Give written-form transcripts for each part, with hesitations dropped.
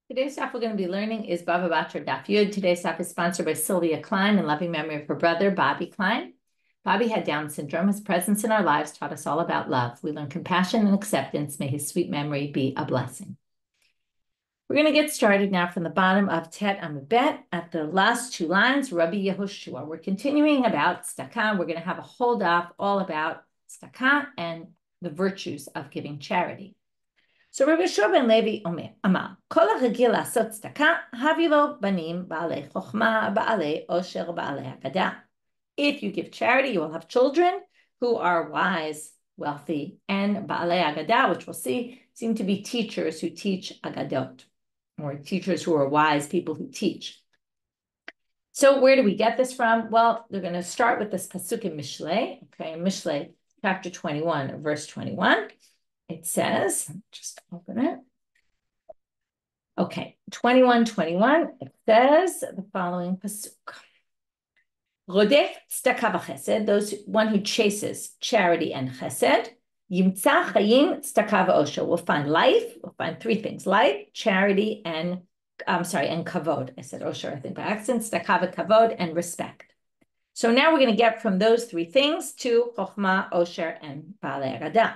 Today's Daf we're going to be learning is Bava Batra Daf Yud. Today's Daf is sponsored by Sylvia Klein in loving memory of her brother, Bobby Klein. Bobby had Down syndrome. His presence in our lives taught us all about love. We learn compassion and acceptance. May his sweet memory be a blessing. We're going to get started now from the bottom of Tet Amud at the last two lines, Rabbi Yehoshua. We're continuing about tzedakah. We're going to have a whole daf all about tzedakah and the virtues of giving charity. So Rabbi Yehoshua ben Levi Amar, Kol ha'ragil la'asot tzedakah, havi lo banim ba'alei chokhmah, ba'alei osher, ba'alei haggadah. If you give charity, you will have children who are wise, wealthy, and ba'alei haggadah, which we'll see, seem to be teachers who teach aggadot, or teachers who are wise, people who teach. So where do we get this from? Well, they're going to start with this pasuk in Mishlei, okay, in Mishlei, chapter 21, verse 21. It says, just open it. Okay, 21, it says the following pasuk. Rodef tzedakah v'chesed, one who chases charity and chesed, yimtza chayim tzedakah v'osher, will find life, will find three things, life, charity, and, and kavod. I said osher, I think by accident, tzedakah v'kavod, and respect. So now we're going to get from those three things to chokhmah, osher, and ba'alei haggadah.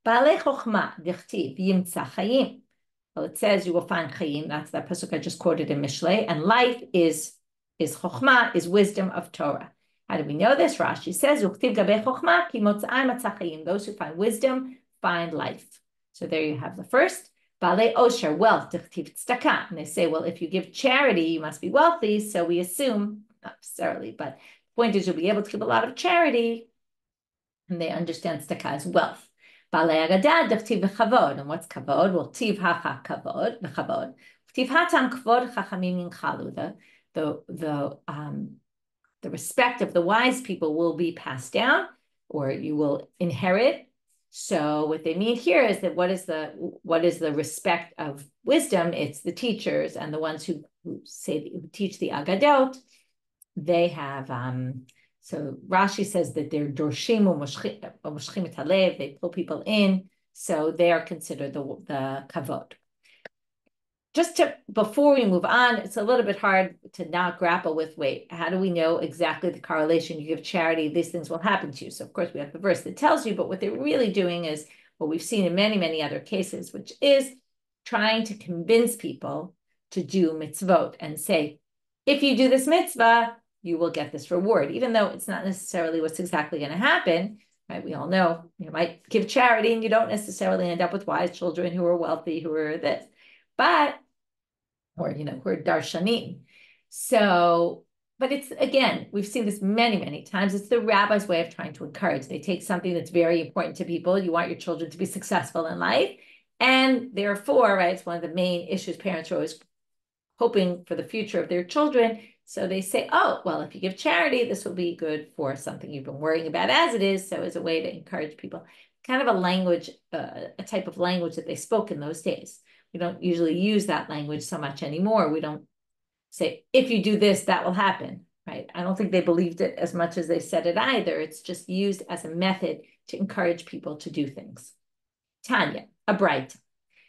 Ba'alei chokhmah, dichtiv, yimtza chayim. Well, it says you will find chayim. That's that pasuk I just quoted in Mishlei. And life is chokhmah, is wisdom of Torah. How do we know this? Rashi says, Uktiv gabei chokhmah ki motzai matzah chayim. Those who find wisdom find life. So there you have the first. Ba'alei osher, wealth, dichtiv tzedakah. And they say, well, if you give charity, you must be wealthy. So we assume, not necessarily, but the point is you'll be able to give a lot of charity. And they understand tzedakah as wealth. Ba'alei haggadah, dichtiv v'chavod. And what's kavod? Well, tiv hacha kavod, v'chavod. Tiv hatam kavod chachamim yinchalu. The respect of the wise people will be passed down, or you will inherit. So what they mean here is that what is the respect of wisdom? It's the teachers and the ones who teach the aggadot. They have so Rashi says that they're dorshim u'moshchim et halev. They pull people in, so they are considered the kavod. Before we move on, it's a little bit hard to not grapple with, wait, how do we know exactly the correlation? You give charity, these things will happen to you. So of course we have the verse that tells you, but what they're really doing is what we've seen in many, many other cases, which is trying to convince people to do mitzvot and say, if you do this mitzvah, you will get this reward, even though it's not necessarily what's exactly going to happen, right? We all know you might give charity and you don't necessarily end up with wise children who are wealthy, who are this, who are darshanim. So, but it's, again, we've seen this many, many times. It's the rabbi's way of trying to encourage. They take something that's very important to people. You want your children to be successful in life. And therefore, right, it's one of the main issues. Parents are always hoping for the future of their children. So they say, oh, well, if you give charity, this will be good for something you've been worrying about as it is. So as a way to encourage people, kind of a language, a type of language that they spoke in those days. We don't usually use that language so much anymore. We don't say, if you do this, that will happen, right? I don't think they believed it as much as they said it either. It's just used as a method to encourage people to do things. Tanya, a bright.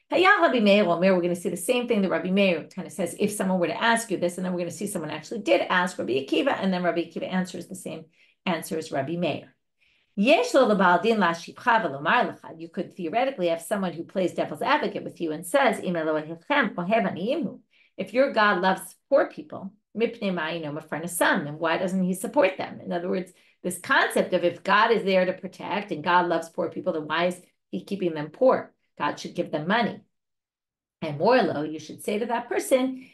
Rabbi Meir, we're going to see the same thing that Rabbi Meir kind of says, if someone were to ask you this, and then we're going to see someone actually did ask Rabbi Akiva, and then Rabbi Akiva answers the same answer as Rabbi Meir. You could theoretically have someone who plays devil's advocate with you and says, if your God loves poor people, then why doesn't he support them? In other words, this concept of if God is there to protect and God loves poor people, then why is he keeping them poor? God should give them money. And more you should say to that person,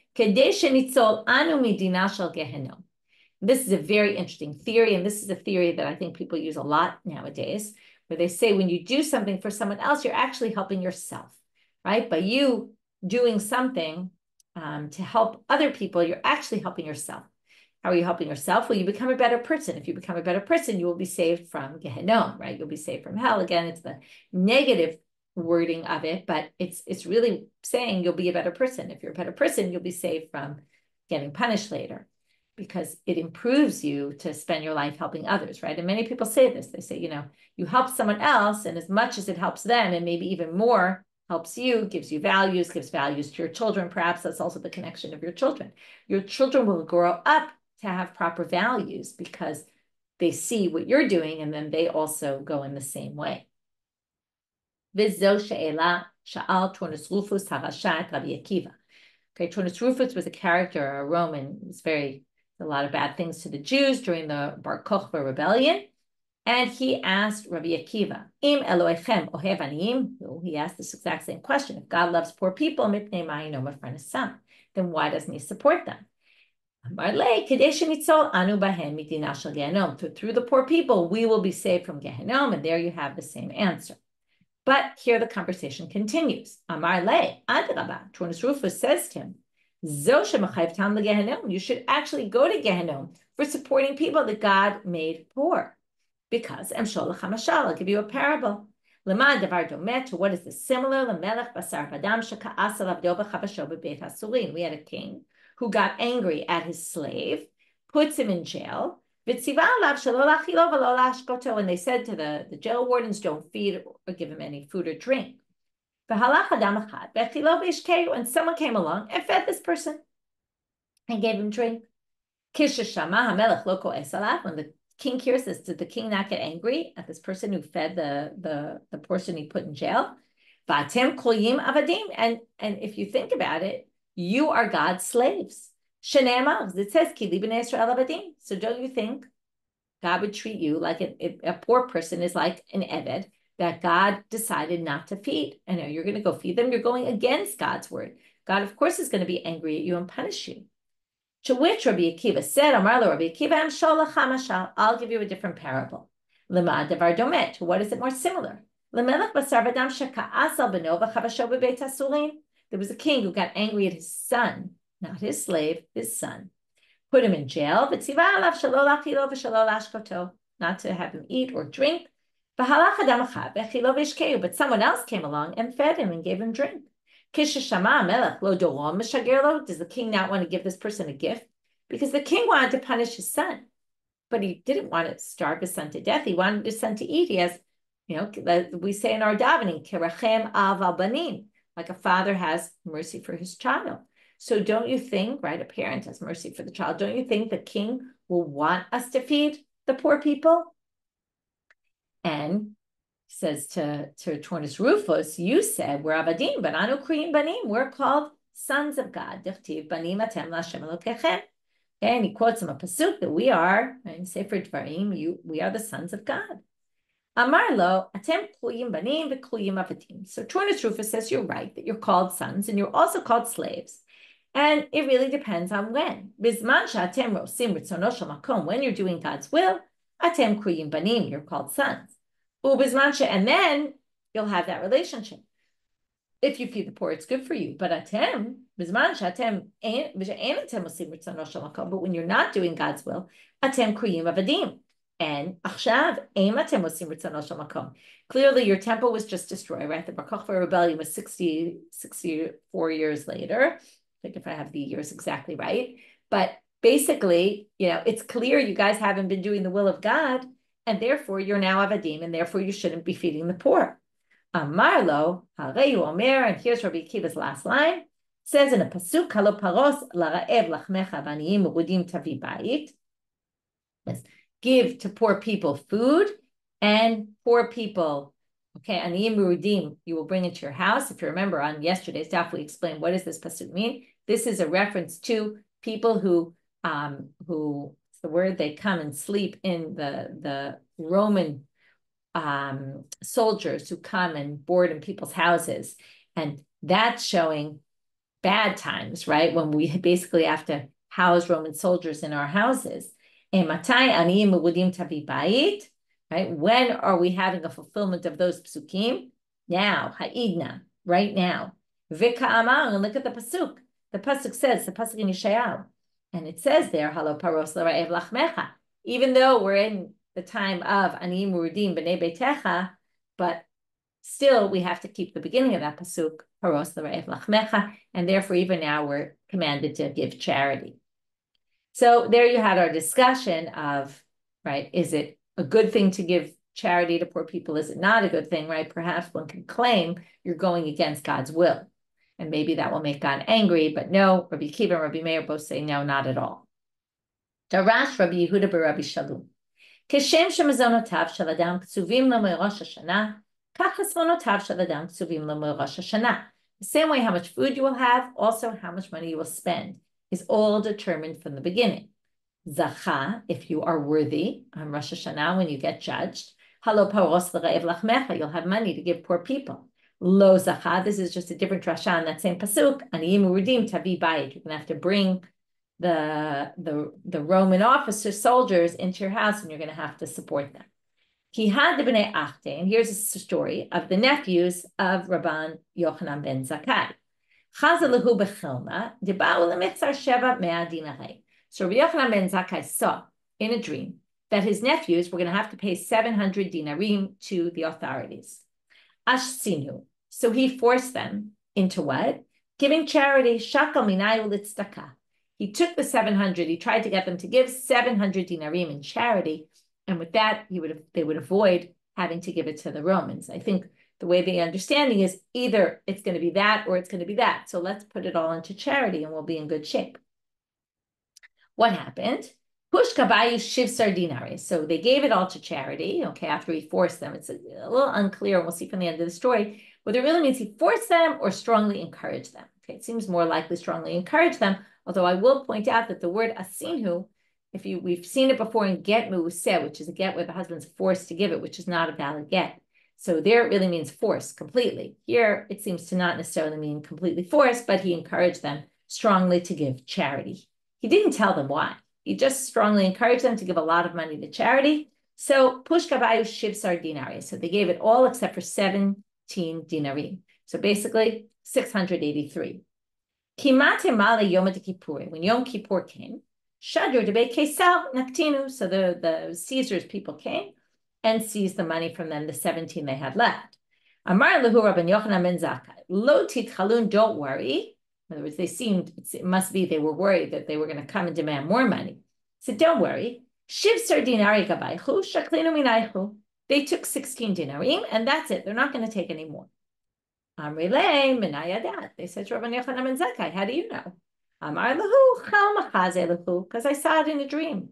this is a very interesting theory, and this is a theory that I think people use a lot nowadays, where they say when you do something for someone else, you're actually helping yourself, right? By you doing something to help other people, you're actually helping yourself. How are you helping yourself? Well, you become a better person. If you become a better person, you will be saved from Gehinnom, right? You'll be saved from hell. Again, it's the negative wording of it, but it's really saying you'll be a better person. If you're a better person, you'll be saved from getting punished later, because it improves you to spend your life helping others, right? And many people say this. They say, you help someone else, and as much as it helps them, and maybe even more helps you, gives you values, gives values to your children. Perhaps that's also the connection of your children. Your children will grow up to have proper values because they see what you're doing, and then they also go in the same way. Vizo she'ela sha'al Turnusrufus harashat Rabbi Akiva. Okay, Turnusrufus was a character, a Roman. It was a lot of bad things to the Jews during the Bar Kokhba rebellion. And he asked Rabbi Akiva, Im Elohechem ohev aniyim? He asked this exact same question. If God loves poor people, mipnei ma'ino mefranasam, then why doesn't he support them? Through the poor people, we will be saved from Gehenom, and there you have the same answer. But here the conversation continues. Amar le, adraba, Turnusrufus says to him, you should actually go to Gehenom for supporting people that God made poor. Because I'll give you a parable. What is this similar? We had a king who got angry at his slave, puts him in jail. And they said to the jail wardens, don't feed or give him any food or drink. And someone came along and fed this person and gave him drink. When the king hears this, did the king not get angry at this person who fed the person he put in jail? And if you think about it, you are God's slaves. It says, so don't you think God would treat you like a poor person is like an eved that God decided not to feed? And now you're going to go feed them. You're going against God's word. God, of course, is going to be angry at you and punish you. To which Rabbi Akiva said, Rabbi Akiva, I'll give you a different parable. What is it more similar? There was a king who got angry at his son, not his slave, his son. Put him in jail, not to have him eat or drink. But someone else came along and fed him and gave him drink. Does the king not want to give this person a gift? Because the king wanted to punish his son, but he didn't want to starve his son to death. He wanted his son to eat. He has, we say in our davening, kerachem av al banim, like a father has mercy for his child. So don't you think, right, a parent has mercy for the child, don't you think the king will want us to feed the poor people? And says to Turnusrufus, you said we're avadim, but anu kriyim banim, we're called sons of God. Dichtiv banim atem l'Hashem Elokechem. And he quotes him a pasuk that we are, in Sefer Dvarim, we are the sons of God. Amar lo, atem kriyim banim v'kriyim avadim. So Turnusrufus says you're right, that you're called sons, and you're also called slaves. And it really depends on when. Bizman she'atem rosim ritzono shel makom, when you're doing God's will, atem kriyim banim, you're called sons. And then you'll have that relationship. If you feed the poor, it's good for you. But when you're not doing God's will, atem kriyim avadim. And clearly your temple was just destroyed, right? The Bar Kokhba rebellion was 64 years later. I think if I have the years exactly right. But basically, it's clear you guys haven't been doing the will of God, and therefore you're now avadim, and therefore you shouldn't be feeding the poor. Amarlo, hareyu omer, and here's Rabbi Akiva's last line. It says in a pasuk, "Halo paros laraev lachmecha v'aniyim merudim tavi bayit." Give to poor people food, and poor people, okay, aniyim merudim, you will bring into your house. If you remember on yesterday's daf, we explained what does this pasuk mean. This is a reference to people who the word, they come and sleep in the Roman soldiers who come and board in people's houses. And that's showing bad times, right? When we basically have to house Roman soldiers in our houses. Right? When are we having a fulfillment of those psukim? Now, ha'idna, right now. Vika amar, and look at the pasuk. The pasuk says, the pasuk in Yeshayahu, and it says there, "Halo paros l'ra'ev lachmecha." Even though we're in the time of aniyim merudim b'nei beitecha, but still we have to keep the beginning of that pasuk, paros l'ra'ev lachmecha, and therefore even now we're commanded to give charity. So there you had our discussion of, right, is it a good thing to give charity to poor people is not a good thing, right? Perhaps one can claim you're going against God's will. And maybe that will make God angry, but no, Rabbi Akiva and Rabbi Meir both say no, not at all. Darash Rabbi Yehuda b'Rabbi Shalom. כשם שמזונותיו של אדם קצובים לו מראש השנה, כך חסרונותיו של אדם קצובים לו מראש השנה. The same way how much food you will have, also how much money you will spend, is all determined from the beginning. Zacha, if you are worthy on Rosh Hashanah when you get judged, halo paros l'ra'ev lachmecha, you'll have money to give poor people. Lo zacha, this is just a different drasha on that same pasuk. Aniyim u'rudim tavi bayit, you're going to have to bring the Roman officers, soldiers into your house, and you're going to have to support them. He had the bnei achte, and here's a story of the nephews of Rabban Yochanan ben Zakkai. Chazalahu bechilma deba'u lemitzar sheva mea dinarei. So Rabbi Yochanan ben Zakkai saw in a dream that his nephews were going to have to pay 700 dinarim to the authorities. Ashsinu. So he forced them into what? Giving charity. Shakal minayu litzdaka. He took the 700. He tried to get them to give 700 dinarim in charity, and with that, they would avoid having to give it to the Romans. I think the way the understanding is either it's going to be that or it's going to be that. So let's put it all into charity, and we'll be in good shape. What happened? Push kabayu shivsar dinaris. So they gave it all to charity. Okay, after he forced them, it's a little unclear. We'll see from the end of the story whether it really means he forced them or strongly encouraged them. Okay, it seems more likely strongly encouraged them. Although I will point out that the word asinhu, we've seen it before in get meuseh, which is a get where the husband's forced to give it, which is not a valid get. So there it really means force completely. Here it seems to not necessarily mean completely forced, but he encouraged them strongly to give charity. He didn't tell them why. He just strongly encouraged them to give a lot of money to charity. So pushkabayu shivsar dinari. So they gave it all except for 17 dinarim. So basically 683. Kimate male Yom Kippur. When Yom Kippur came, Shadru debe Kesar naktinu. So the Caesar's people came and seized the money from them, the 17 they had left. Amar lehu Rabban Yochanan ben Zakkai. Lo titchalun, don't worry. In other words, it must be they were worried that they were going to come and demand more money. So don't worry. Shivsar dinari gabaychu shaklinu minaychu. They took 16 dinarim, and that's it. They're not going to take any more. Amrile minayadat. They said to Rabban Yochanan ben Zakkai, how do you know? Amar lahu chal machaze lahu, because I saw it in a dream.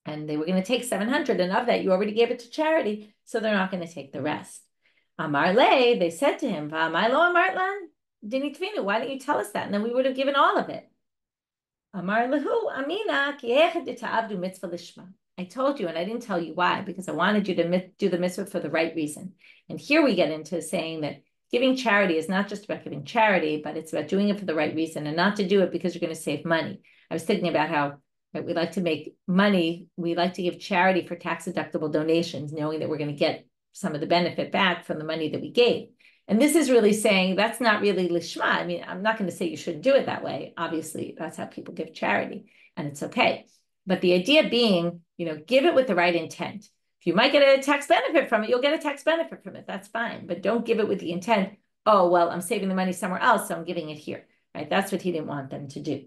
And they were going to take 700, and of that you already gave it to charity, so they're not going to take the rest. Amar le, they said to him, Va'amai lo amartlan dinitvinu, why didn't you tell us that? And then we would have given all of it. Amar lahu amina ki echad ta'avdu mitzvah lishma. I told you, and I didn't tell you why, because I wanted you to do the mitzvah for the right reason. And here we get into saying that giving charity is not just about giving charity, but it's about doing it for the right reason and not to do it because you're going to save money. I was thinking about how we like to make money. We like to give charity for tax-deductible donations, knowing that we're going to get some of the benefit back from the money that we gave. And this is really saying that's not really lishma. I mean, I'm not going to say you shouldn't do it that way. Obviously, that's how people give charity, and it's okay. But the idea being, give it with the right intent. If you might get a tax benefit from it, you'll get a tax benefit from it. That's fine. But don't give it with the intent, oh, well, I'm saving the money somewhere else, so I'm giving it here. Right? That's what he didn't want them to do.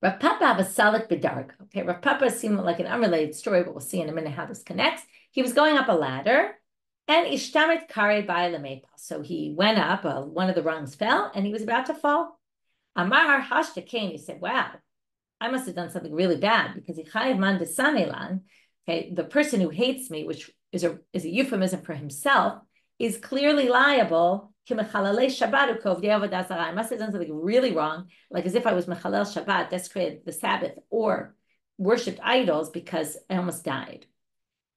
Rav Papa have a salik b'darga. Okay, Rav Papa seemed like an unrelated story, but we'll see in a minute how this connects. He was going up a ladder, and ishtamet kare by lemepa. So he went up, one of the rungs fell, and he was about to fall. Amar hashta came. He said, wow, I must have done something really bad, because ichayev man desanelan. Okay, the person who hates me, which is a euphemism for himself, is clearly liable. I must have done something really wrong, like as if I was mechalel Shabbat, desecrated the Sabbath, or worshipped idols, because I almost died.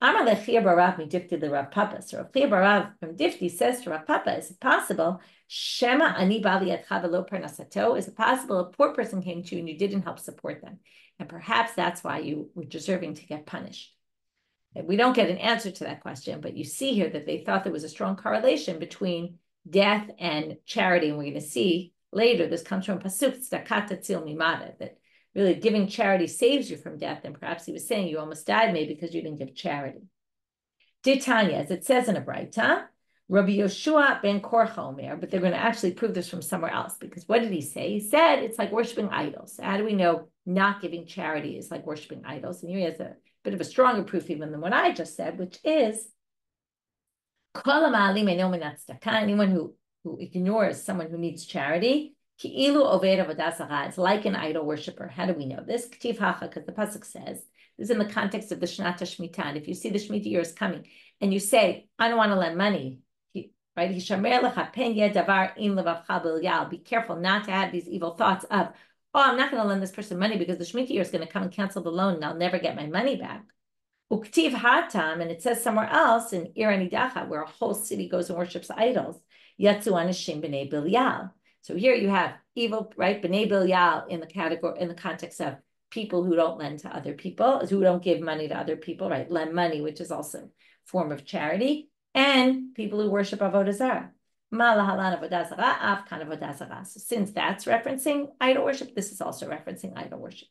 Amar leChiya barav midifti the Rav Papa. So Rav Chiya barav from Difti says to Rav Papa, is it possible? Shema ani bali yadcha v'lo parnasato. Is it possible a poor person came to you and you didn't help support them, and perhaps that's why you were deserving to get punished? We don't get an answer to that question, but you see here that they thought there was a strong correlation between death and charity. And we're going to see later, this comes from Pasuk, tzedakah tatzil mimata, that really giving charity saves you from death. And perhaps he was saying you almost died maybe because you didn't give charity. Tanya, as it says in a Braita, Rabbi Yoshua ben Korcha Omer, but they're going to actually prove this from somewhere else, because what did he say? He said it's like worshiping idols. How do we know not giving charity is like worshiping idols? And here he has a bit of a stronger proof even than what I just said, which is anyone who ignores someone who needs charity, it's like an idol worshiper. How do we know this? Because the pasuk says, this is in the context of the Shnata Shemitah. And if you see the Shemitah year is coming, and you say, I don't want to lend money, right? Be careful not to have these evil thoughts of, oh, I'm not going to lend this person money because the Shemitah year is going to come and cancel the loan and I'll never get my money back. Uktiv hatam, and it says somewhere else in Ir Anidacha, where a whole city goes and worships idols, Yatzu Anashim B'nei Bilyal. So here you have evil, right? B'nei Bilyal in the category, in the context of people who don't lend to other people, who don't give money to other people, right? Lend money, which is also a form of charity, and people who worship Avodah Zarah. Malahalan Avodah Zarah, Avkan Avodah Zarah. So since that's referencing idol worship, this is also referencing idol worship.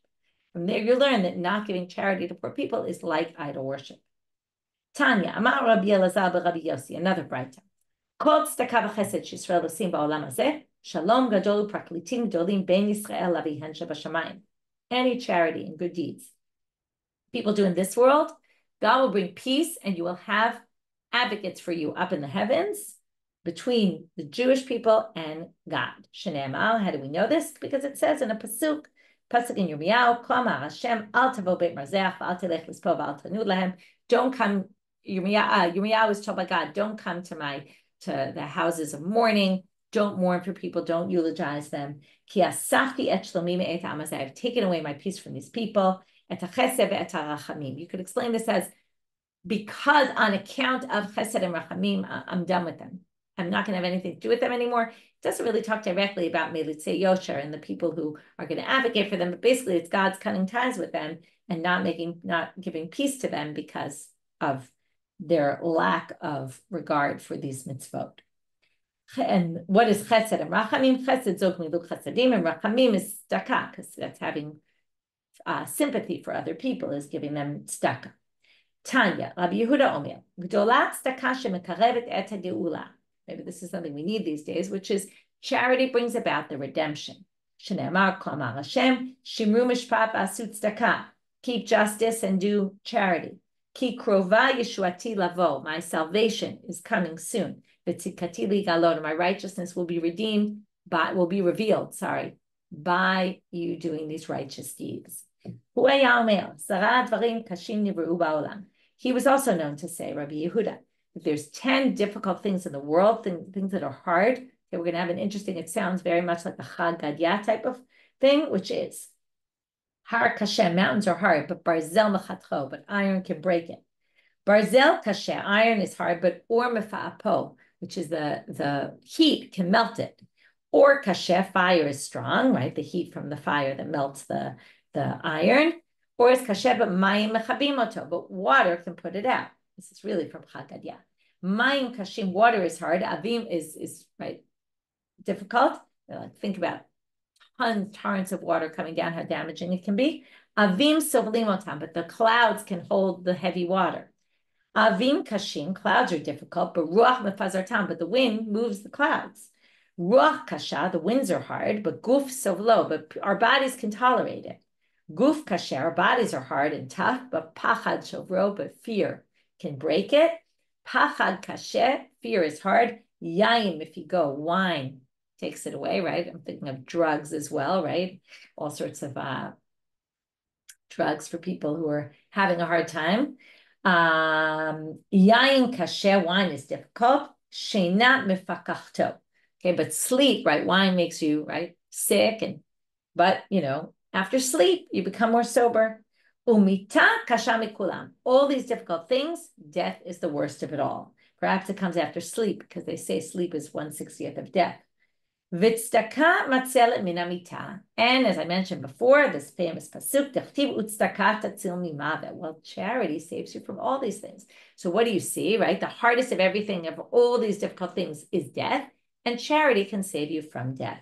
From there, you learn that not giving charity to poor people is like idol worship. Tanya, Amar Rabbi Elazar b'Rabbi Yossi, another brayta. Kol tzedakah v'chesed sheYisrael osim ba'olam hazeh, shalom gadol u'praklitim gedolim ben Yisrael lavihen shebashamayim. Any charity and good deeds people do in this world, God will bring peace, and you will have advocates for you up in the heavens between the Jewish people and God. Shene'emar, how do we know this? Because it says in a pasuk in Yirmiyahu, Klamar Hashem, al tavo beit marzeach, al telech lispo, al tanud lahem. Don't come, Yirmiyahu is told by God, don't come to the houses of mourning. Don't mourn for people. Don't eulogize them. Ki asafti et shlomim et amaz. I have taken away my peace from these people. Et hachesed et harachamim. You could explain this as, because on account of chesed and rachamim, I'm done with them. I'm not going to have anything to do with them anymore. It doesn't really talk directly about Melitzei Yosher and the people who are going to advocate for them, but basically it's God's cutting ties with them and not giving peace to them because of their lack of regard for these mitzvot. And what is chesed and rachamim? Chesed zog miluk chesedim, and rachamim is tzedakah, because that's having sympathy for other people, is giving them tzedakah. Tanya, Rabbi Yehuda Omer, gdolat tzedakah shemekarevet et hageula. Maybe this is something we need these days, which is charity brings about the redemption. Shene'emar k'amar Hashem, shimru mishpat v'asu tzedakah. Keep justice and do charity. Ki krova yeshuati lavo. My salvation is coming soon. V'tzidkati ligalot. My righteousness will be revealed, by you doing these righteous deeds. He was also known to say, Rabbi Yehuda, if there's 10 difficult things in the world, things that are hard, okay, we're going to have an interesting, it sounds very much like the Chag Gadya type of thing, which is Har Kashem, mountains are hard, but Barzel Mechatcho, but iron can break it. Barzel Kashem, iron is hard, but Or Mefa'apo, which is the heat can melt it. Or Kashem, fire is strong, right? The heat from the fire that melts the iron. Or is Kashem, but Mayim Mechabim Oto, but water can put it out. This is really from Chag Gadya. Mayim Kashim, water is hard. Avim is right, difficult. Think about torrents of water coming down, how damaging it can be. Avim sovlim otam, but the clouds can hold the heavy water. Avim Kashim, clouds are difficult, but ruach mefazartam, but the wind moves the clouds. Ruach kasha, the winds are hard, but guf sovlo, but our bodies can tolerate it. Guf kasher, our bodies are hard and tough, but pachad shovro, but fear can break it. Pachad kasher, fear is hard. Yain, if you go, wine takes it away, right? I'm thinking of drugs as well, right? All sorts of drugs for people who are having a hard time. Yain kasher, wine is difficult. Sheinat mifakachto. Okay, but sleep, right? Wine makes you, right, sick, but after sleep, you become more sober. Umita kasha mikulam. All these difficult things, death is the worst of it all. Perhaps it comes after sleep, because they say sleep is 1/60th of death. V'tzedakah matzelet min hamita. And as I mentioned before, this famous pasuk, dechtiv u'tzedakah tatzil mimavet. Well, charity saves you from all these things. So what do you see, right? The hardest of everything, of all these difficult things, is death, and charity can save you from death.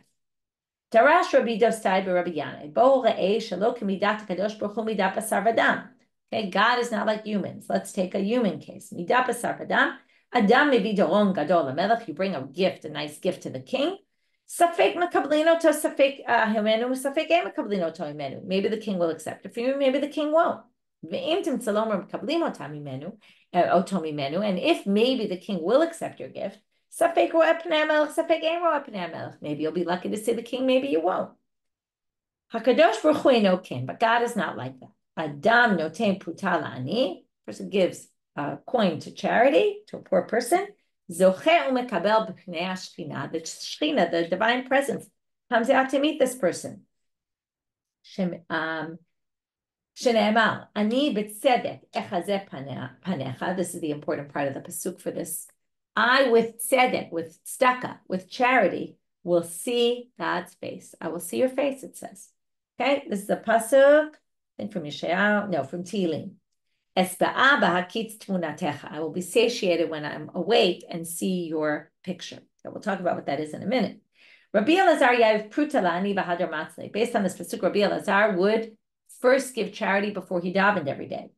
Darash Rabbi Dostai b'Rabbi Yanai. Bo re'eh shelo k'midat kadosh baruch hu midat basar v'dam. Okay, God is not like humans. Let's take a human case. Midat basar v'dam. Adam mevi doron gadol hamelech. You bring a gift, a nice gift to the king. Safek mekablin oto safek himenu, safek em mekablin oto himenu. Maybe the king will accept it for you. Maybe the king won't. And if maybe the king will accept your gift, maybe you'll be lucky to see the king, maybe you won't. Hakadosh Baruch Hu eno ken, but God is not like that. Adam noten pruta la'ani, person gives a coin to charity, to a poor person. Zoche umekabel b'pnei hashchina, the Shechina, the divine presence, comes out to meet this person. Shene'emar, ani b'tzedek echazeh panecha. This is the important part of the pasuk for this. I, with tzedek, with tzedakah, with charity, will see God's face. I will see your face, it says. Okay, this is a pasuk, I think from Yeshayahu, no, from Tehillim. I will be satiated when I'm awake and see your picture. So we'll talk about what that is in a minute. Rabbi Elazar yav pruta la'ani b'hadar matzle. Based on this pasuk, Rabbi Elazar would first give charity before he davened every day.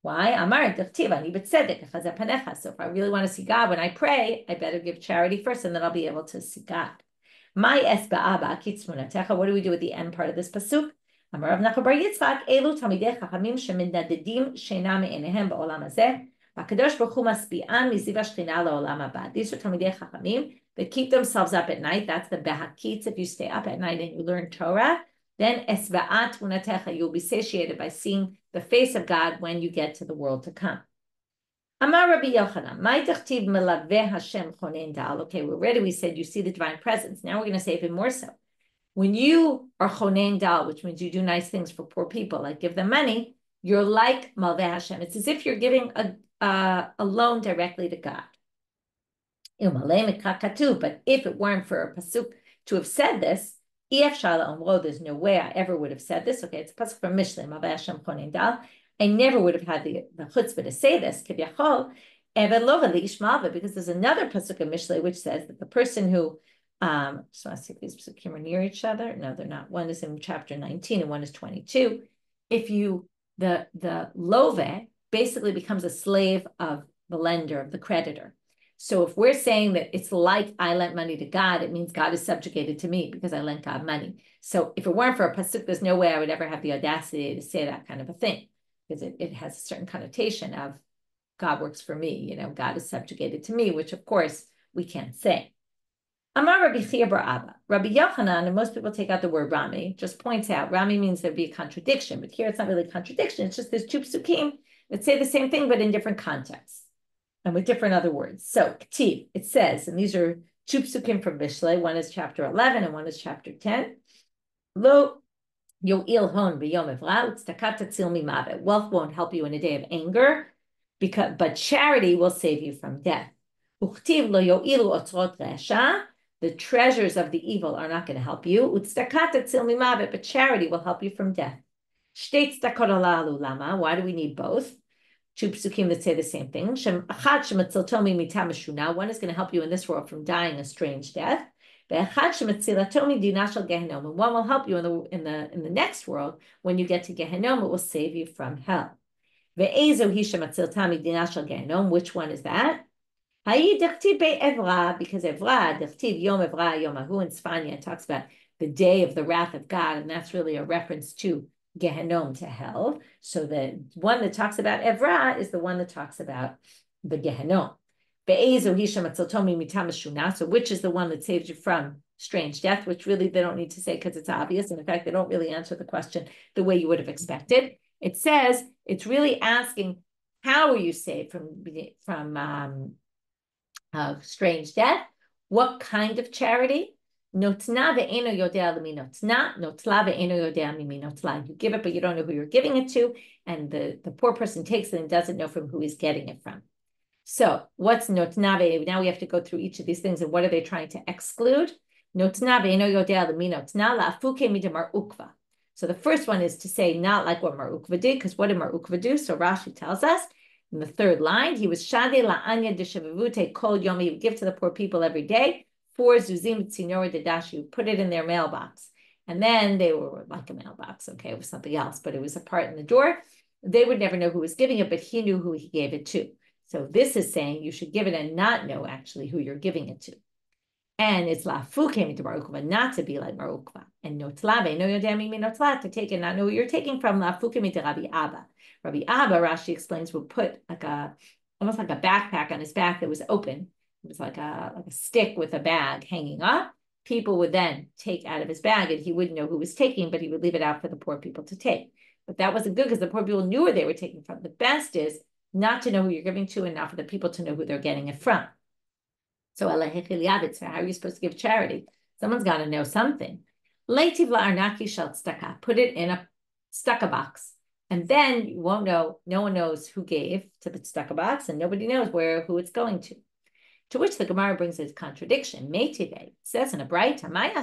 Why? Amar d'chtiv ani b'tzedek echazeh panecha. So if I really want to see God when I pray, I better give charity first, and then I'll be able to see God. My esba'aba kitzmunatecha. What do we do with the end part of this pasuk? Amar Rav Nachman bar Yitzchak, elu talmidei chachamim sheminadedim sheina me'enehem ba'olam hazeh. Hakadosh Baruch Hu masbi'an miziv hashchina la'olam haba. These are talmidei chachamim that keep themselves up at night. That's the behakitz. If you stay up at night and you learn Torah, then esba'at munatecha, you'll be satiated by seeing the face of God when you get to the world to come. Amar Rabbi Yochanan, my techtiv melaveh Hashem chonen dal. Okay, we're ready. We said you see the divine presence. Now we're going to say even more so. When you are chonen dal, which means you do nice things for poor people, like give them money, you're like malveh Hashem. It's as if you're giving a loan directly to God. But if it weren't for a pasuk to have said this, there's no way I ever would have said this. Okay, it's a pasuk from Mishlei, malveh Hashem chonen dal. I never would have had the chutzpah to say this, because there's another pasuk in Mishlei which says that the person who, so I see if these pasukim are near each other. No, they're not. One is in chapter 19 and one is 22. If you, the love basically becomes a slave of the lender, of the creditor. So if we're saying that it's like I lent money to God, it means God is subjugated to me because I lent God money. So if it weren't for a pasuk, there's no way I would ever have the audacity to say that kind of a thing, because it has a certain connotation of God works for me, God is subjugated to me, which of course we can't say. Amar Rabbi Chia bar Abba. Rabbi Yochanan, and most people take out the word Rami, just points out Rami means there'd be a contradiction, but here it's not really a contradiction. It's just there's two psukim that say the same thing, but in different contexts and with different other words. So K'tiv, it says, and these are two psukim from Mishlei. One is chapter 11 and one is chapter 10. Lo yo'il hon b'yom evra u'tzedakah tatzil mimavet. Wealth won't help you in a day of anger, but charity will save you from death. Uchtiv lo yo'ilu otzrot resha. The treasures of the evil are not going to help you. U'tzedakah tatzil mimavet, but charity will help you from death. Shtei tzedakot halalu lama. Why do we need both? Two psukim that say the same thing. One is going to help you in this world from dying a strange death. And one will help you in the next world. When you get to Gehenom, it will save you from hell. Which one is that? Because Evra, Yom Evra, Yom Ahu in Sfanya talks about the day of the wrath of God, and that's really a reference to Gehenom, to hell. So the one that talks about Evra is the one that talks about the Gehenom. So which is the one that saves you from strange death, which really they don't need to say because it's obvious. And in fact, they don't really answer the question the way you would have expected. It says, it's really asking, how are you saved from strange death? What kind of charity? You give it, but you don't know who you're giving it to. And the poor person takes it and doesn't know from who he's getting it from. So what's notnave? Now we have to go through each of these things and what are they trying to exclude? So the first one is to say not like what Mar Ukva did, because what did Mar Ukva do? So Rashi tells us in the third line, he was shade la'anya deshavavute kol yom. He would give to the poor people every day. 4 zuzim tzinor dedash. Put it in their mailbox, and then they were like a mailbox. Okay, it was something else, but it was a part in the door. They would never know who was giving it, but he knew who he gave it to. So this is saying you should give it and not know actually who you're giving it to. And it's lafu came into Bar Ukva, not to be like Bar Ukva. And notlabe, no yodemi mi notla, to take it, not know where you're taking from. Lafu came into Rabbi Abba. Rabbi Abba, Rashi explains, would put like almost like a backpack on his back that was open. It was like a stick with a bag hanging up. People would then take out of his bag, and he wouldn't know who was taking, but he would leave it out for the poor people to take. But that wasn't good because the poor people knew where they were taking from. The best is not to know who you're giving to and not for the people to know who they're getting it from. So how are you supposed to give charity? Someone's got to know something. Put it in a stucca box. And then you won't know, no one knows who gave to the stucca box, and nobody knows who it's going to. To which the Gemara brings a contradiction. It says in a bright another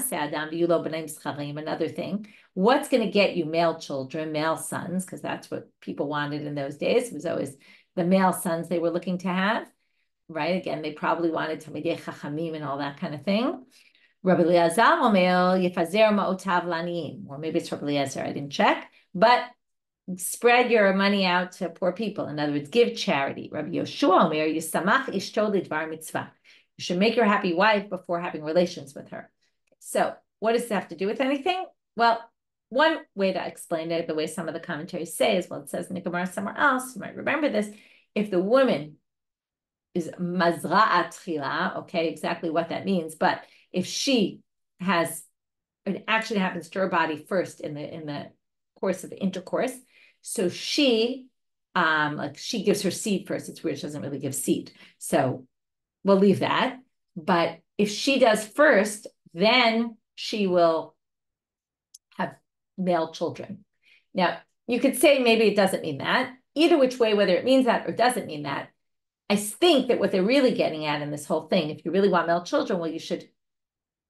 thing. What's going to get you male children, male sons, because that's what people wanted in those days. It was always the male sons they were looking to have. Right? Again, they probably wanted Talmidei Chachamim and all that kind of thing. Rabbi Eliezer Omer Yefazer Ma'otav Laniyim, or maybe it's Rabbi Eliezer, I didn't check, but spread your money out to poor people. In other words, give charity. Rabbi Yoshua Omer Yisamach Ishto Lidvar Mitzvah. You should make your happy wife before having relations with her. So, what does this have to do with anything? Well, one way to explain it, the way some of the commentaries say is, well, it says in the Gemara somewhere else, you might remember this, if the woman is mazra'at tchila, okay, exactly what that means. But if she has an action happens to her body first in the course of intercourse, so she she gives her seed first. It's weird, she doesn't really give seed. So we'll leave that. But if she does first, then she will have male children. Now, you could say maybe it doesn't mean that. Either which way, whether it means that or doesn't mean that, I think that what they're really getting at in this whole thing, if you really want male children, well, you should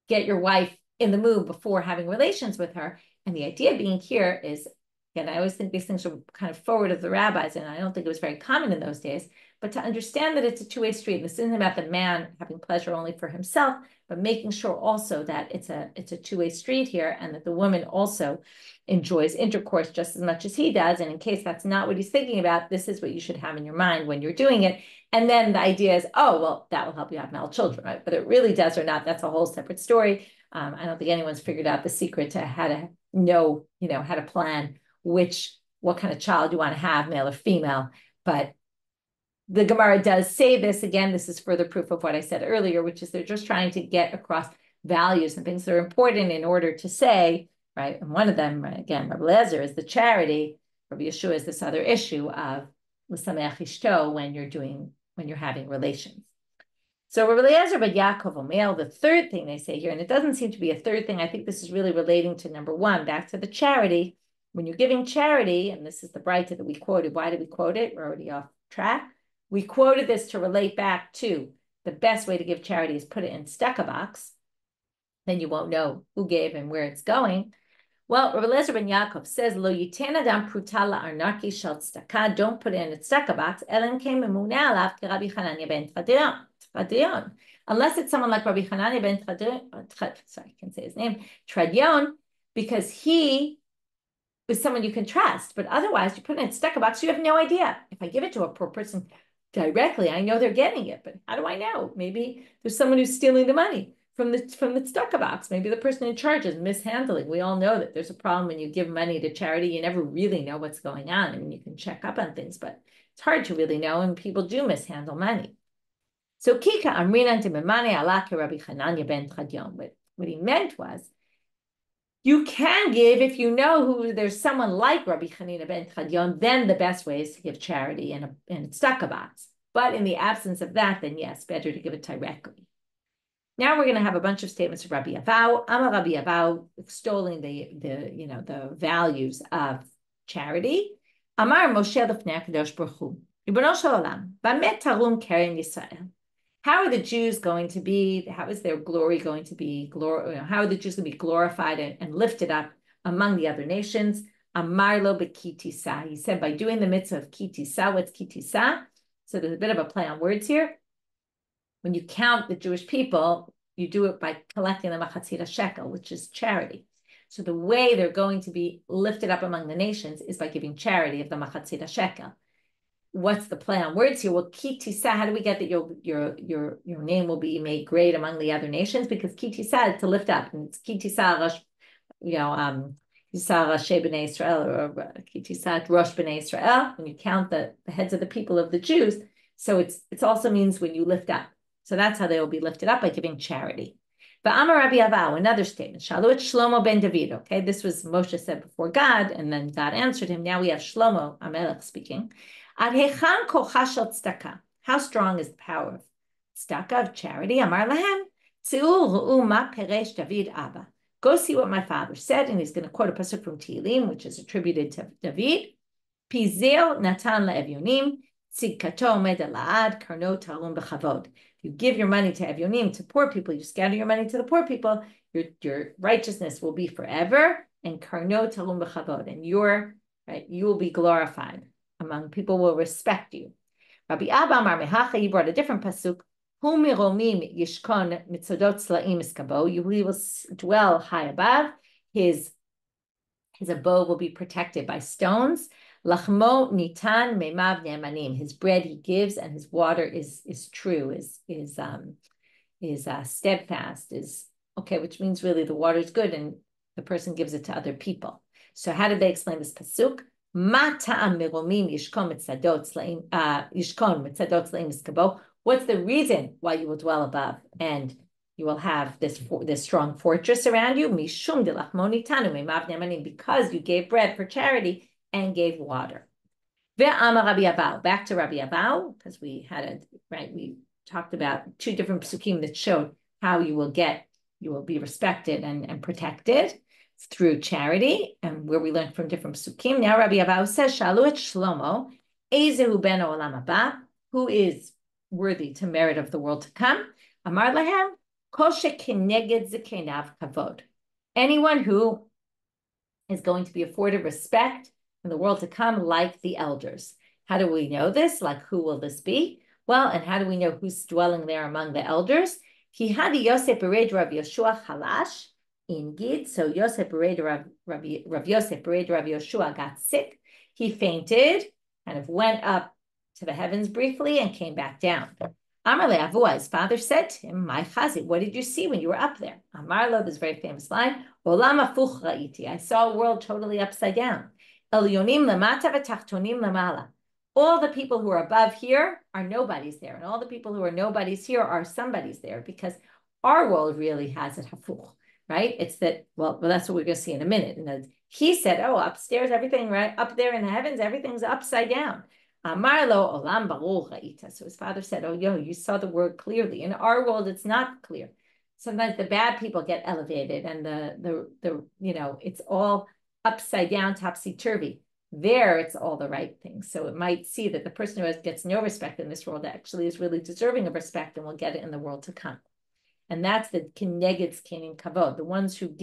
get your wife in the mood before having relations with her. And the idea being here is, again, I always think these things are kind of forward of the rabbis, and I don't think it was very common in those days, but to understand that it's a two-way street. This isn't about the man having pleasure only for himself, but making sure also that it's a two-way street here, and that the woman also enjoys intercourse just as much as he does. And in case that's not what he's thinking about, this is what you should have in your mind when you're doing it. And then the idea is, oh, well, that will help you have male children, right? But it really does or not, that's a whole separate story. I don't think anyone's figured out the secret to how to know, how to plan what kind of child you want to have, male or female. But the Gemara does say this. Again, this is further proof of what I said earlier, which is they're just trying to get across values and things that are important in order to say, right? And one of them, again, Rabbi Eliezer is the charity. Rabbi Yeshua is this other issue of l'sameach ishto when you're having relations. So Rabbi Eliezer but Yaakov Omer, the third thing they say here, and it doesn't seem to be a third thing. I think this is really relating to number one, back to the charity. When you're giving charity, and this is the Braita that we quoted. Why did we quote it? We're already off track. We quoted this to relate back to the best way to give charity is put it in stucca box. Then you won't know who gave and where it's going. Well, Rabbi Eliezer ben Yaakov says, "Lo yiten adam pruta la'arnaki shel tzedakah." Don't put it in a tzedakah box. Elen came memuna alav ke Rabbi Hanania ben Tradion. Unless it's someone like Rabbi Hanania ben Tradion. Sorry, I can't say his name. Tradion, because he is someone you can trust. But otherwise, you put it in a tzedakah box. You have no idea. If I give it to a poor person directly, I know they're getting it. But how do I know? Maybe there's someone who's stealing the money from the tzedakah box. Maybe the person in charge is mishandling. We all know that there's a problem when you give money to charity. You never really know what's going on. I mean, you can check up on things, but it's hard to really know, and people do mishandle money. So Kika Amrina Timimane Alake Rabbi Hanania ben Tradion. But what he meant was, you can give if you know who there's someone like Rabbi Hanina ben Tradion, then the best way is to give charity in a tzedakah box. But in the absence of that, then yes, better to give it directly. Now we're going to have a bunch of statements of Rabbi Avau. Amar Rabbi Avau, extolling the values of charity. Amar Moshe lefnei HaKadosh Baruch Hu, Ribono shel Olam, Bamet tarum keren Yisrael. How are the Jews going to be? How is their glory going to be? How are the Jews going to be glorified and lifted up among the other nations? Amar lo bekitisa. He said by doing the mitzvah of kitisa. What's kitisa? So there's a bit of a play on words here. When you count the Jewish people, you do it by collecting the machatzira shekel, which is charity. So the way they're going to be lifted up among the nations is by giving charity of the machatzira shekel. what's the play on words here? Well, kitisa, how do we get that your name will be made great among the other nations? Because kitisa is to lift up, and it's kitisa rosh, kitisa rosh b'nei Israel, or kitisa rosh b'nei Israel. When you count the heads of the people of the Jews, so it also means when you lift up. So that's how they will be lifted up, by giving charity. But Amar Rabbi Avau, another statement. Shalu et Shlomo ben David. Okay, this was Moshe said before God, and then God answered him. Now we have Shlomo Amelech speaking. Ad hechan kocha shel tzedakah. How strong is the power of tzedakah, of charity? Amar lahem, tzeu ru'u ma peresh David Abba. Go see what my father said, and he's going to quote a pasuk from Tehillim, which is attributed to David. Pizeo natan le'evyonim, tzidkato omed ala'ad, karno talum b'chavod. You give your money to Evyonim, to poor people, you scatter your money to the poor people, your righteousness will be forever, and karno talum b'chavod, and you will be glorified. Among people will respect you. Rabbi Abba Amar Mehacha, he brought a different pasuk. Hu miromim yishkon mitzodot slaim iskabo. You will dwell high above. His abode will be protected by stones. Lachmo nitan memav ne'emanim. His bread he gives, and his water is true, is steadfast, is okay, which means really the water is good, and the person gives it to other people. So how did they explain this pasuk? What's the reason why you will dwell above and you will have this strong fortress around you? Because you gave bread for charity and gave water. Back to Rabbi Abau, because we talked about two different psukim that showed how you will be respected and protected through charity, and where we learned from different psukim. Now Rabbi Abau says, Shalu et Shlomo, Ezehu ben olam haba, who is worthy to merit of the world to come? Amar lahem, kol shekeneged zekenav kavod. Anyone who is going to be afforded respect in the world to come, like the elders. How do we know this? Like, who will this be? Well, and how do we know who's dwelling there among the elders? Ki hadi Yosef bered Rav Yeshua halash in Gid. So Yosef bered Rav Yosef bered Rav Yeshua got sick. He fainted, kind of went up to the heavens briefly and came back down. Amar le'avua, his father said to him, "My chazit, what did you see when you were up there?" Amar lo, this very famous line, "Olam hafuch ra'iti." I saw a world totally upside down. Elyonim lemata v'tachtonim lemala. All the people who are above here are nobodies there, and all the people who are nobodies here are somebodies there, because our world really has it hafuch, right? It's that, well, that's what we're going to see in a minute. And he said, oh, upstairs, everything, right up there in the heavens, everything's upside down. Amar lo olam barur ra'ita. So his father said, oh, you saw the word clearly. In our world, it's not clear. Sometimes the bad people get elevated, and the it's all upside down, topsy-turvy. There, it's all the right things. So it might see that the person who gets no respect in this world actually is really deserving of respect and will get it in the world to come. And that's the kineged zkenim kavod, the ones who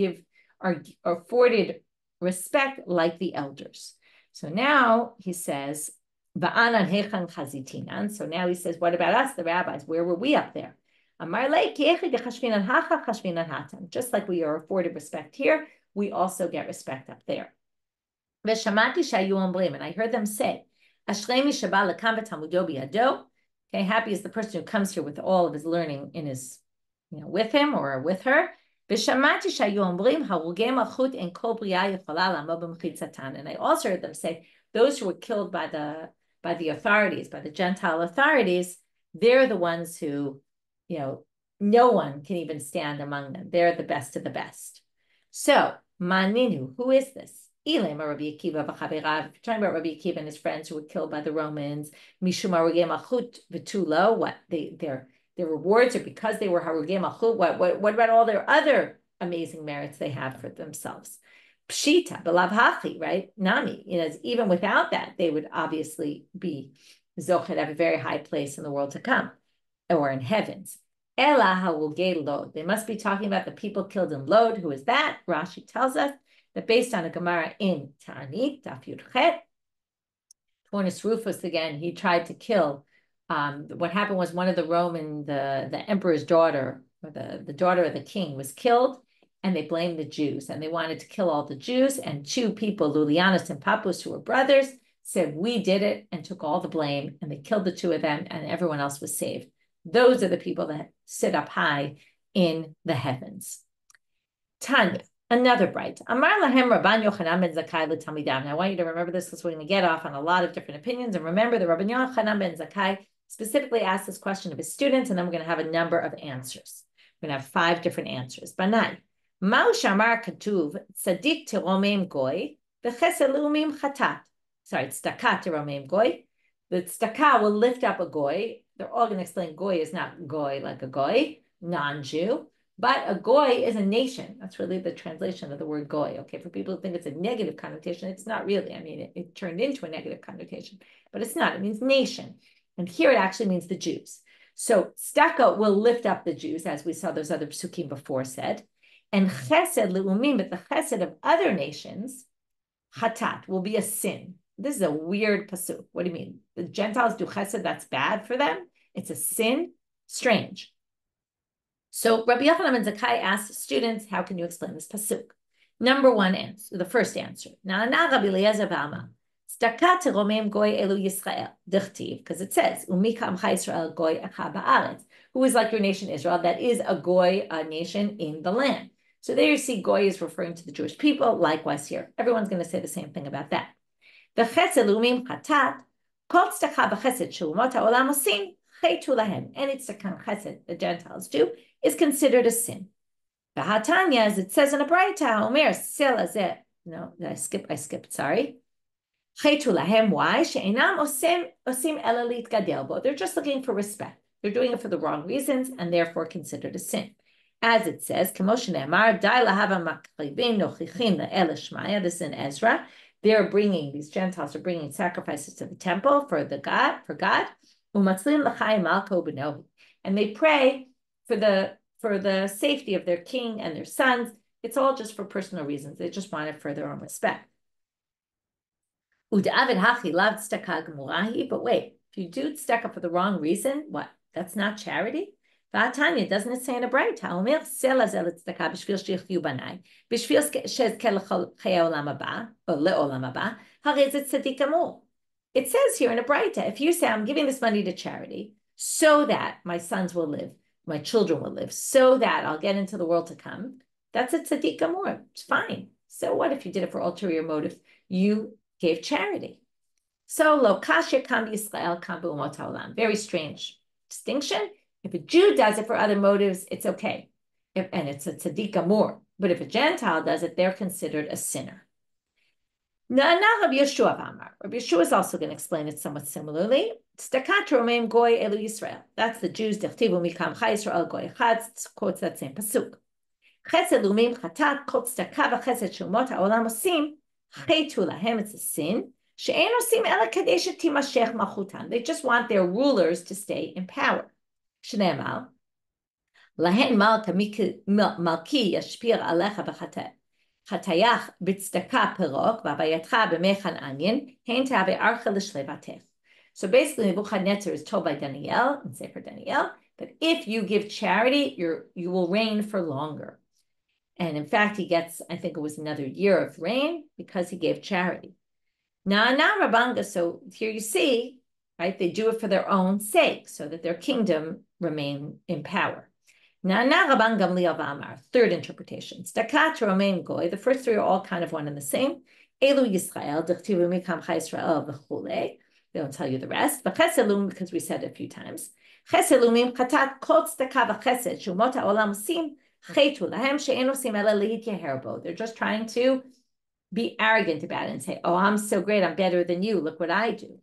are afforded respect like the elders. So now he says, Va'anan hechan chazitinan. So now he says, what about us, the rabbis? Where were we up there? Just like we are afforded respect here, we also get respect up there. And I heard them say, okay, happy is the person who comes here with all of his learning in his, with him or with her. And I also heard them say, those who were killed by the authorities, by the Gentile authorities, they're the ones who, no one can even stand among them. They're the best of the best. So, Maninu, who is this? Elam, Rabbi Akiva v'chaverav, talking about Rabbi Akiva and his friends who were killed by the Romans. Mishum harugei malchut v'tulo. What their rewards are because they were harugei malchut. What about all their other amazing merits they have for themselves? Pshita b'lav hachi, right? Nami. Even without that, they would obviously be zochet, have a very high place in the world to come, or in heavens. Ela harugei Lod. They must be talking about the people killed in Lod. Who is that? Rashi tells us that based on a Gemara in Ta'anit, Daf Yud Turnusrufus, again, he tried to kill. What happened was one of the Roman, the emperor's daughter, or the daughter of the king, was killed, and they blamed the Jews, and they wanted to kill all the Jews. And two people, Lulianus and Pappus, who were brothers, said, we did it, and took all the blame, and they killed the two of them, and everyone else was saved. Those are the people that sit up high in the heavens. Tanya, another bright. Amar lahem Rabban Yochanan ben Zakkai l'talmidav. Now, I want you to remember this because we're going to get off on a lot of different opinions. And remember, the Rabban Yochanan ben Zakkai specifically asked this question of his students, and then we're going to have a number of answers. We're going to have 5 different answers. Banai, Ma'u shamar katuv tzadik teromim goy v'chesed leumim chatat. Sorry, tzedakah teromim goy. The tzedakah will lift up a goy. They're all going to explain goy is not goy like a goy, non-Jew, but a goy is a nation. That's really the translation of the word goy. Okay, for people who think it's a negative connotation, it's not really. I mean, it turned into a negative connotation, but it's not. It means nation. And here it actually means the Jews. So tzedakah will lift up the Jews, as we saw those other psukim before said. And chesed leumim, but the chesed of other nations, chatat, will be a sin. This is a weird pasuk. What do you mean? The Gentiles do chesed, that's bad for them? It's a sin? Strange. So Rabbi Yochanan ben Zakkai asked students, how can you explain this pasuk? Number one answer, the first answer. Na'ana Rabbi Eliezer v'amar, tzedakah teromim goy elu Yisrael, dichtiv, because it says, umika amcha Yisrael goy echa ba'aretz, who is like your nation Israel, that is a goy, a nation in the land. So there you see goy is referring to the Jewish people. Likewise here, everyone's going to say the same thing about that. V'chesed leumim chatat, kol tzedakah b'chesed she'umot ha'olam osim, cheitu lahem. Any tzedakah chesed the Gentiles do is considered a sin. V'hatanya, as it says in a Braita, Omer sel azeh. No, I skipped. Sorry. Cheitu lahem. Why? She'enam osim ela litgadel bo. They're just looking for respect. They're doing it for the wrong reasons and therefore considered a sin. As it says, K'moshe ne'amar, dai lahava makribim nochichim le'el shmaya. This is in Ezra. These Gentiles are bringing sacrifices to the temple for God. Umatzlim l'chayim malko b'nohi. And they pray for the safety of their king and their sons. It's all just for personal reasons. They just want it for their own respect. But wait, if you do tzedakah for the wrong reason, what? That's not charity? Tanya, doesn't it say in a bright? It says here in a bright, if you say, I'm giving this money to charity so that my sons will live, my children will live, so that I'll get into the world to come, that's a tzaddik gamur. It's fine. So what if you did it for ulterior motives? You gave charity. So lo kasher kam Yisrael kam b'umot haolam. Very strange distinction. If a Jew does it for other motives, it's okay. And it's a tzaddik gamur. But if a Gentile does it, they're considered a sinner. Now Rabbi Yeshua is also going to explain it somewhat similarly. Tzedakah teromim goy elu Yisrael. That's the Jews. Dechtivu mikam chai Yisrael goy echad. Quotes that same pasuk. Chesed lumim chatat kol tzedakah v'chesed shumot ha'olam osim cheitu lahem. It's a sin. She'ein osim ela kadei shetimashech malchutan. They just want their rulers to stay in power. Shneimar lahen malka malki yashpir alecha b'chateh. Chatayach b'tzedakah perok v'avayatcha b'mechan anyin hein tave archa l'shlevatech. So basically, Nebuchadnezzar is told by Daniel, in Sefer Daniel, that if you give charity, you will reign for longer. And in fact, he gets, I think it was another year of reign because he gave charity. Now, Rabanga, so here you see, right, they do it for their own sake, so that their kingdom remain in power. Now, Rabban Gamliel v'amar, third interpretation. Tzedakah teromim goy, the first 3 are all kind of one and the same. Elu Yisrael, d'chtivu mikam chai Yisrael v'chulei. They don't tell you the rest. But cheselum, because we said it a few times. Cheselumim chatat kol tzedakah v'chesed shumot ha'olam osim cheitu lahem she'en osim ela lehityaher bo. They're just trying to be arrogant about it and say, oh, I'm so great, I'm better than you, look what I do.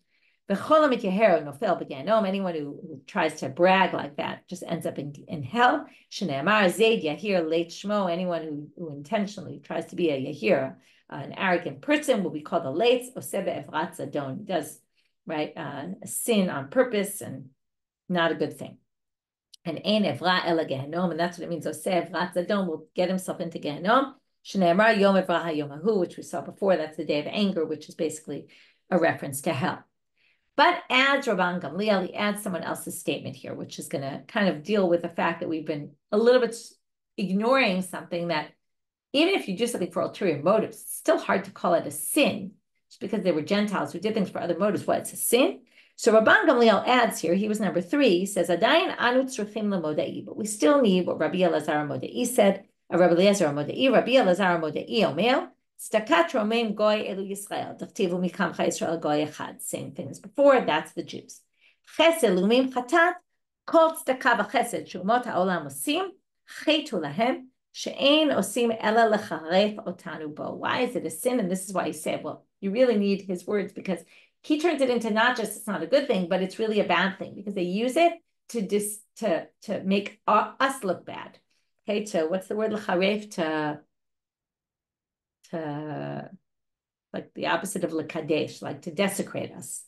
V'cholam mityaher nofel b'genom. Anyone who tries to brag like that just ends up in hell. Shneimar zayd yahir leit shmo. Anyone who intentionally tries to be a yahir, an arrogant person, will be called a leit. Osebe evrat zadon. Does right, a sin on purpose and not a good thing. And ein evra ela gehenom, and that's what it means. Oseh evrat zadon will get himself into gehenom. Shneimar yom evra hayomahu, which we saw before. That's the day of anger, which is basically a reference to hell. But adds Rabban Gamliel, he adds someone else's statement here, which is going to kind of deal with the fact that we've been a little bit ignoring something that, even if you do something for ulterior motives, it's still hard to call it a sin. just because they were Gentiles who did things for other motives, what, it's a sin? So Rabban Gamliel adds here, he was number 3, he says, Adayin anu tzruchim lemodai, but we still need what Rabbi Elazar Modai said, Rabbi Eliezer Modai, Rabbi Elazar Modai Omer, Stakat Romeim Goy Elu Yisrael, Dachtivu Mikamcha Yisrael Goy Echad, same thing as before, that's the Jews. Chesed Lumim Chatat, Kol Tzedakah v'Chesed Shumot HaOlam Osim, Chetu Lahem, She'ein Osim Ela Lecharef Otanu Bo. Why is it a sin? And this is why he said, well, you really need his words, because he turns it into not just it's not a good thing, but it's really a bad thing, because they use it to make us look bad. Okay, to what's the word lecharef, to like the opposite of lekadesh, like to desecrate us.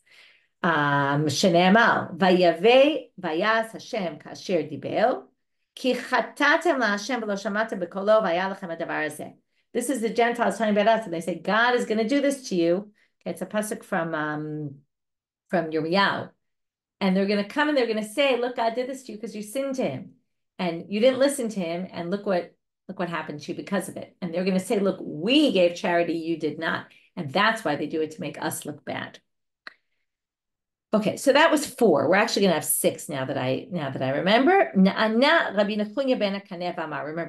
Shene'emar vayave vayas Hashem kasher diber ki chatatem laHashem v'lo shamatem b'kolo v'haya lachem hadavar hazeh. This is the Gentiles talking about us, and they say God is going to do this to you. It's a pasuk from Yirmiyahu, and they're going to come and they're going to say, "Look, God did this to you because you sinned to Him, and you didn't listen to Him, and look what happened to you because of it." And they're going to say, "Look, we gave charity, you did not," and that's why they do it, to make us look bad. Okay, so that was 4. We're actually going to have 6 now that I remember. Remember,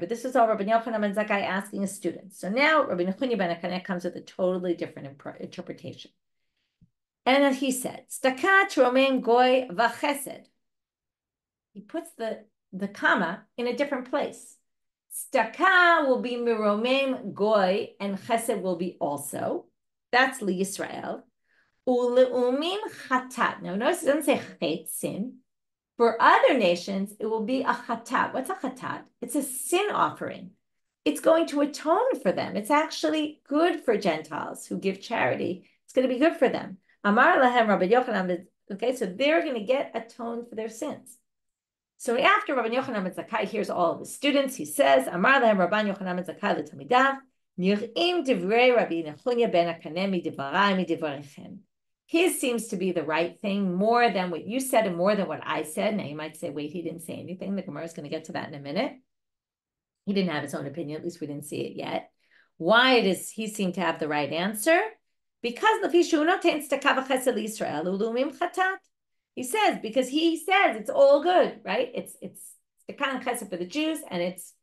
this is all Rabbi Yochanan ben Zakkai asking his students. So now Rabbi Nechunya ben Kaneh comes with a totally different interpretation. And he said, Stakat Romeim Goy v'Chesed. He puts the comma in a different place. Staka will be Miromeim Goy, and Chesed will be also. That's Li Yisrael. Uleumim chatat. Now notice it doesn't say chet, sin. For other nations, it will be a chatat. What's a chatat? It's a sin offering. It's going to atone for them. It's actually good for Gentiles who give charity. It's going to be good for them. Amar lahem Rabbi Yochanan. Okay, so they're going to get atoned for their sins. So after Rabbi Yochanan ben Zakkai hears all of his students, he says, Amar lahem Rabban Yochanan ben Zakkai l'talmidav, nir'im divrei Rabbi Nechunya ben Kaneh midivrai midivreichem. His seems to be the right thing more than what you said and more than what I said. Now you might say, wait, he didn't say anything. The Gemara is going to get to that in a minute. He didn't have his own opinion. At least we didn't see it yet. Why does he seem to have the right answer? Because he says, because he says it's all good, right? It's the kind of chesed for the Jews, and it's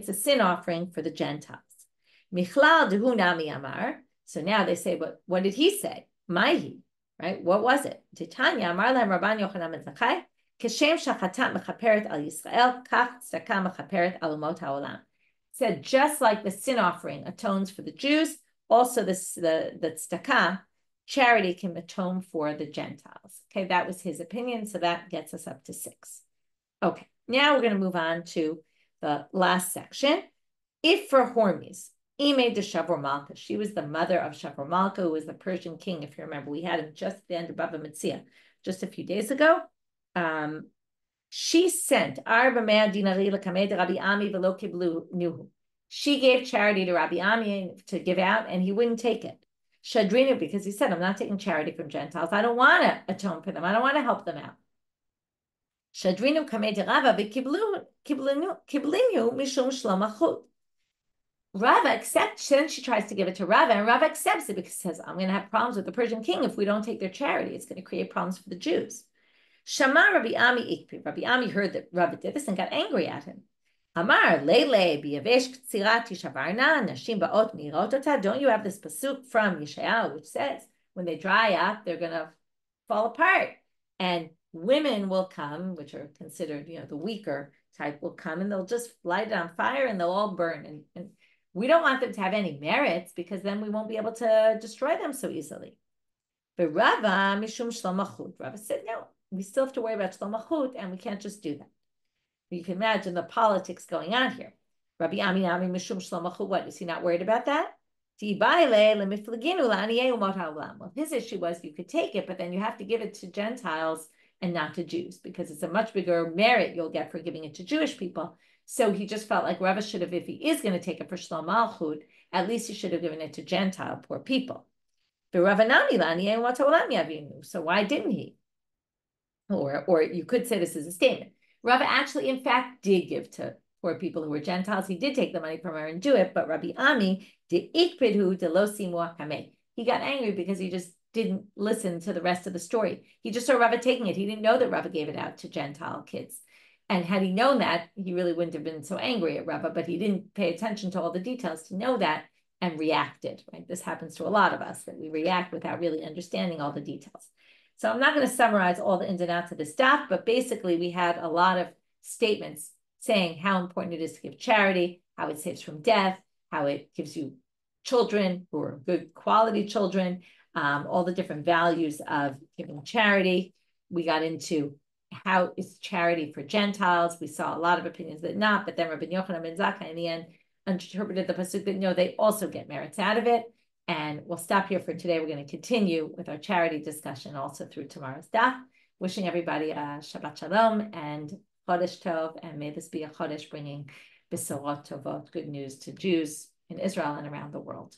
a sin offering for the Gentiles. Michlal dehu nami amar. So now they say, but what did he say? Maihi, right? What was it? Titania amar lahem Rabban Yochanan ben Zakkai, keshem shachatat mechaperet al Yisrael, kach tzedakah mechaperet al umot haolam. Said just like the sin offering atones for the Jews, also the tzedakah, charity, can atone for the Gentiles. Okay, that was his opinion, so that gets us up to 6. Okay, now we're going to move on to the last section. If for Hormuz, Ime de Shavor Malka. She was the mother of Shavor Malka, who was the Persian king. If you remember, we had him just at the end of Bava Metzia, just a few days ago. She sent Arba Mea Dinari L'Kamei Rabbi Ami V'lo Kiblu Nuhu. She gave charity to Rabbi Ami to give out, and he wouldn't take it. Shadrinu, because he said, I'm not taking charity from Gentiles. I don't want to atone for them. I don't want to help them out. Shadrinu Kamei Rava V'Kiblinu Mishum Shlomachut. Rava accepts, then she tries to give it to Rava, and Rava accepts it because he says, I'm going to have problems with the Persian king if we don't take their charity. It's going to create problems for the Jews. Shama Rabbi Ami Ikpi. Rabbi Ami heard that Rava did this and got angry at him. Amar Leile biyavesh ktsirati shavarna nashim baot mirotota. Don't you have this pasuk from Yeshayahu which says when they dry up, they're going to fall apart, and women will come, which are considered, the weaker type, will come and they'll just light it on fire and they'll all burn. And we don't want them to have any merits because then we won't be able to destroy them so easily. But Rava mishum shlomachut. Rava said, no, we still have to worry about shlomachut, and we can't just do that. You can imagine the politics going on here. Rabbi Ami mishum shlomachut. What, is he not worried about that? Well, his issue was you could take it, but then you have to give it to Gentiles and not to Jews, because it's a much bigger merit you'll get for giving it to Jewish people. So he just felt like Rava should have, if he is going to take it for Shlom Malchut, at least he should have given it to Gentile poor people. So why didn't he? Or you could say this is a statement. Rava actually, in fact, did give to poor people who were Gentiles. He did take the money from her and do it, but Rabbi Ami did ikpidhu de lo simu kameh. he got angry because he just didn't listen to the rest of the story. He just saw Rava taking it. He didn't know that Rava gave it out to Gentile kids. And had he known that, he really wouldn't have been so angry at Rava, but he didn't pay attention to all the details to know that and reacted, right? This happens to a lot of us, that we react without really understanding all the details. So I'm not going to summarize all the ins and outs of this daf, but basically we had a lot of statements saying how important it is to give charity, how it saves from death, how it gives you children who are good quality children, all the different values of giving charity. We got into how is charity for Gentiles. We saw a lot of opinions that not, but then Rabbi Yochanan ben Zakkai in the end interpreted the pasuk that no, they also get merits out of it. And we'll stop here for today. We're going to continue with our charity discussion also through tomorrow's daf. Wishing everybody a Shabbat Shalom and Chodesh Tov, and may this be a Chodesh bringing Besorot Tovot, good news to Jews in Israel and around the world.